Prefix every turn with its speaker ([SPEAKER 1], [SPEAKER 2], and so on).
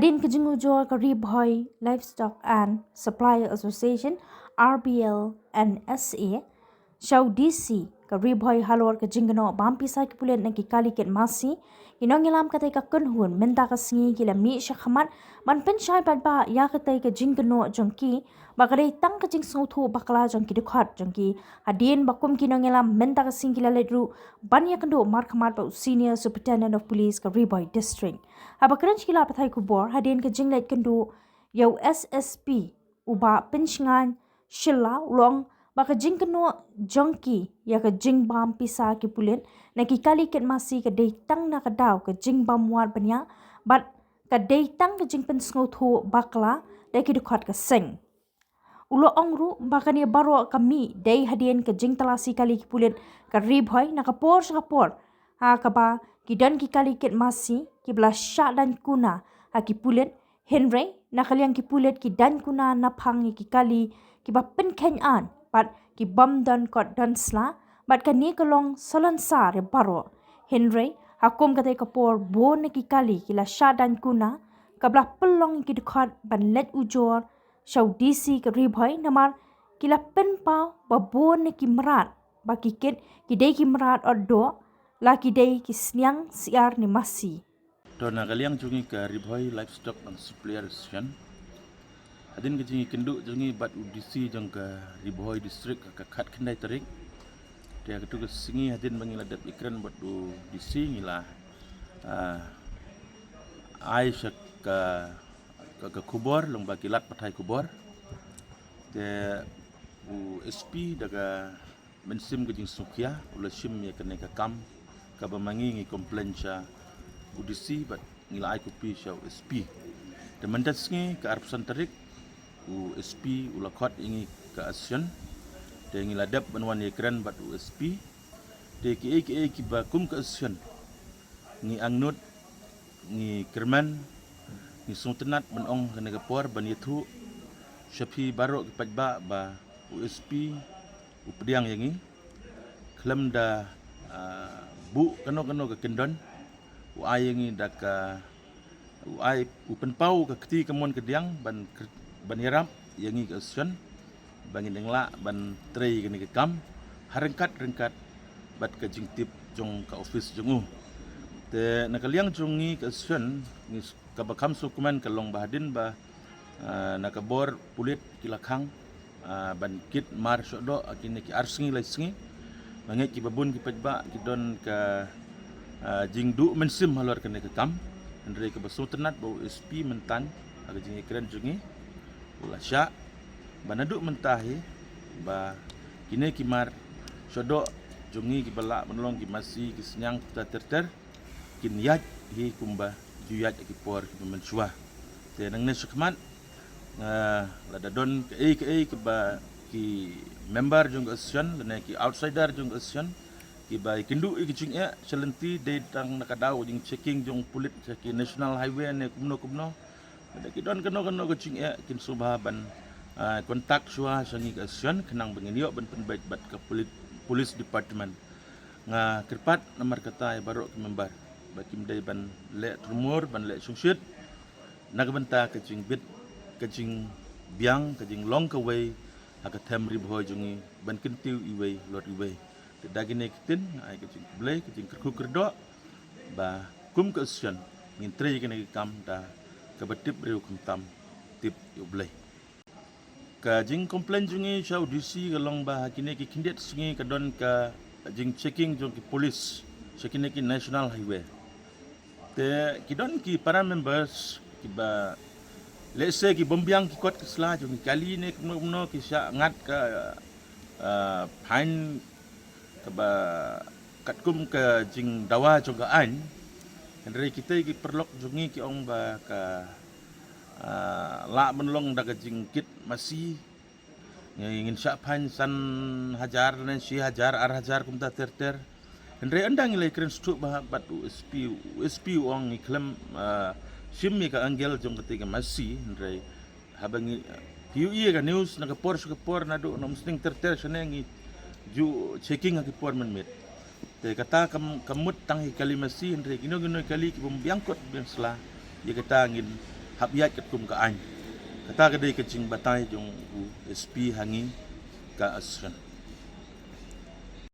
[SPEAKER 1] Hadin Kajingujo Karib Hoy Livestock and Supplier Association RBL and SA Shaw DC Karib Hoy Halor Kajingano Bampi Sakipulet Naki Kaliket Masi Inongilam Kate Kakunhun Menta Kasingi Kila Mi Shakhamat Man Penshai Badba Yakate Kajingano Jonki Bakare Tang Kajing Sotu Bakala Jonki Dukhat Jonki Hadin Bakum Kinongilam Menta Kasing Kila Ledru Banyakando Markamat Senior Superintendent of Police Karib Hoy District Habakaran Kila Pathai Kubor Hadin Kajinglet Kendo Yau SSP Uba Pinchingan Shilla Long Baka jingkano jongki ya ka jingbam pisa ki pulen na ki kali ket masi ka deitang na ka daw ka jingbam war banya but ka deitang ka jingpen sngotu bakla da ki dukhat ka sing ulo ongru baka ni baro kami dei hadien ka jingtalasi kali ki pulen ka ribhoy na ka por ha ka ba ki dan ki kali ket masi ki bla sha dan kuna ha ki pulen henry na kaliang ki pulet ki dan kuna na phangi ki kali ki ba pen ken an but ki bam dan kot dan sla but ka ni kalong solan sa re baro henry hakum kate kapor bon ki kali kila shadan kuna kabla pelong ki dukhat ban let ujor shaw dc ka ribhoy namar kila pen pa ba bon ki mrat ba ki ket ki dei ki mrat oddo la ki dei ki sniang siar ni masi
[SPEAKER 2] Dona kaliang jungi ke Ribhoy Livestock and Supplier Association. Adin ke jungi kenduk jungi bat UDC jong ke Ribhoy District ke kat kendai terik. Dia ketu ke singi adin mengiladap ikran bat UDC ngila Aisyah ke kubor long bagi lat patai kubor. Dia SP daga mensim ke jing sukia ula sim ya kene ke kam ka bamangi ngi komplain sya UDC bat ngila ai kopi sya SP. Dan mandat singi ke arpusan terik USP ulakot ingi ke asyon de ngila dap banwan ekran bat USP de ki bakum ke asyon ngi angnut ngi kerman ngi suntenat banong kene kapor ban yethu syapi baro ki pajba ba USP updiang yangi klem da bu kano ke kendon uai yangi daka uai upenpau ke keti kemon kediang ban yarap yangi ke asyon bangin engla ban trei kene ke kam harengkat bat ke jingtip jong ka office jongu te nakaliang jongi ke asyon ni ka bakam sukuman ke long bahadin ba nakabor pulit kilakhang ban kit mar sodo akini ki arsingi laisingi bangai ki babun ki pajba ki don ka jingdu mensim halor kene ke kam andre ke basutenat bau SP mentan aga jingi keren jungi ula sya banaduk mentahi ba kine kimar sodo jungi ki bala menolong ki masi ki senyang terter kin yat hi kumba juyat ki por ki mensua te nang ne sukmat lada don ke ba ki member jung asyon lene ki outsider jung asyon ki ba kindu ki jing selenti de tang nakadaw jing checking jung pulit ki national highway ne kumno ada ki don keno ke jing kin subha ban kontak sua sangi asyon kenang bengin yo ban penbait bat ke police department nga kerpat nomor kata baru ke member bakim dai ban le trumur ban le sungsit nagbenta ke jing bit ke jing biang ke jing long ke way aga them ribhoy jungi ban kentiu iway lot iway dagine kitin ai ke jing blay ke jing kerdo ba kum ke asyon ngin trei kene kam da ke betip riu kumtam tip yo blay ka jing komplain jungi shaw DC galong ba kine ki kindet singi ka don ka jing checking jong ki police sekine ki national highway te ki don ki para members ki ba let's say ki bombiang ki kot kesla jong kali ne kuno ki sya ngat ka pain ka ba katkum ka jing dawa jong ka an andre kita ki perlok jungi ki ong ba ka la menlong daga jingkit masih ingin syapan san hajar dan si hajar ar hajar kumta terter andre andang ilai keren stuk bah bat USP ong iklam simmi ka anggel jong ketiga masih andre habangi PUI ka news nakapor nado no musting terter senengi ju checking aki por menmit te kata kamut tang kali masih andre gino kali ki bombiangkot biang sela dia kata ngin habiat kat kum ka an. Kata kadai kecing batai jong SP hangi ka asran.